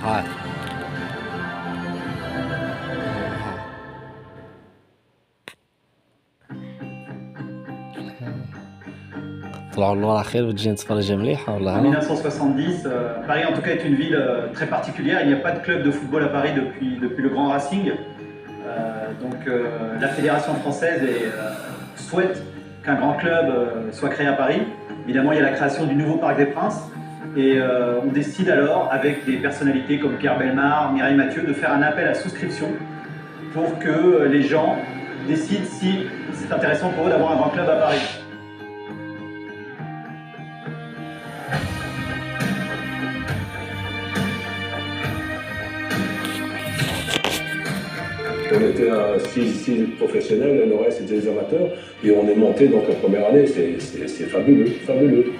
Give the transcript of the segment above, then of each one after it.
Ouais. طلعوا لنا على خير بتجي نتفرج مليحة ولا En ها؟ 1970, Paris en tout cas est une ville très particulière. Il n'y a pas de club de football à Paris depuis le Grand Racing. La Fédération française souhaite qu'un grand club soit créé à Paris. Évidemment, il y a la création du nouveau Parc des Princes. Et on décide alors, avec des personnalités comme Pierre Bellemare, Mireille Mathieu, de faire un appel à souscription pour que les gens décident si c'est intéressant pour eux d'avoir un grand club à Paris. On était six professionnels, le reste c'était des amateurs, et on est monté donc la première année, c'est fabuleux, fabuleux.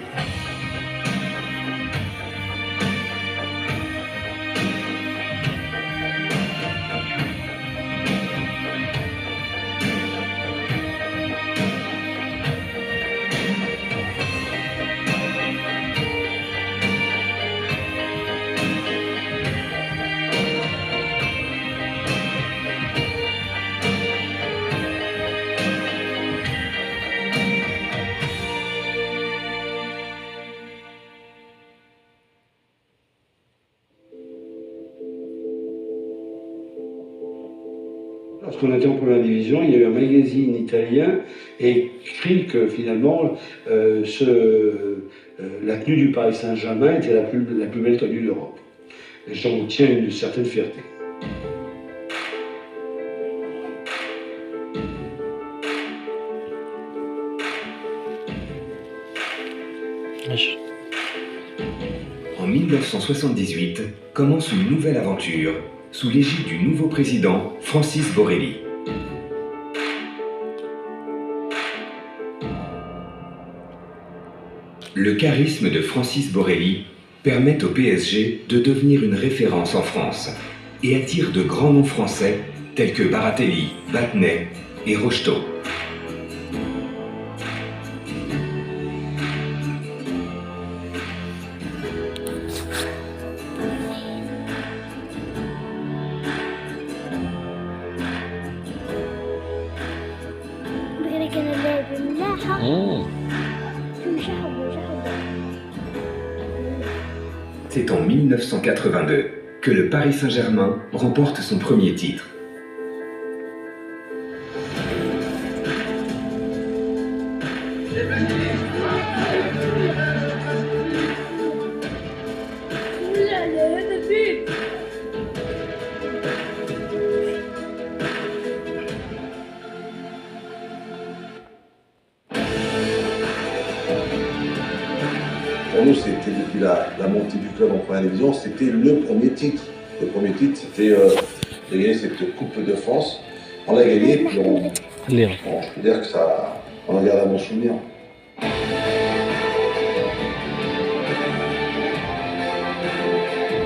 Lorsqu'on était en première division, il y a eu un magazine italien et écrit que finalement la tenue du Paris Saint-Germain était la plus belle tenue d'Europe. Et j'en tiens une certaine fierté. En 1978, commence une nouvelle aventure sous l'égide du nouveau président Francis Borrelli. Le charisme de Francis Borrelli permet au PSG de devenir une référence en France et attire de grands noms français tels que Baratelli, Battenet et Rocheteau. C'est en 1982 que le Paris Saint-Germain remporte son premier titre. Pour nous, c'était depuis la montée du club en première division, c'était le premier titre. Le premier titre, c'était de gagner cette Coupe de France. On l'a gagné, puis je peux dire que on en garde un bon souvenir.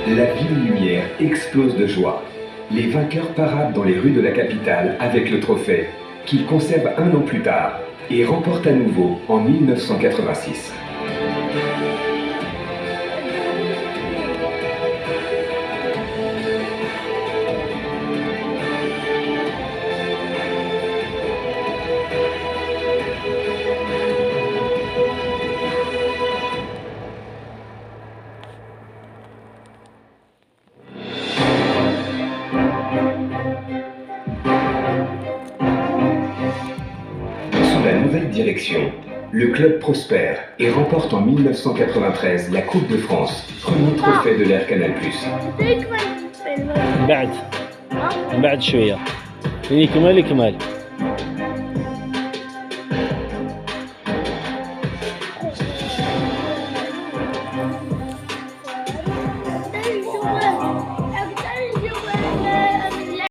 La ville lumière explose de joie. Les vainqueurs paradent dans les rues de la capitale avec le trophée, qu'ils conservent un an plus tard et remportent à nouveau en 1986. Sous la nouvelle direction, le club prospère et remporte en 1993 la Coupe de France, premier trophée de l'ère Canal+. بعد شوية يكمل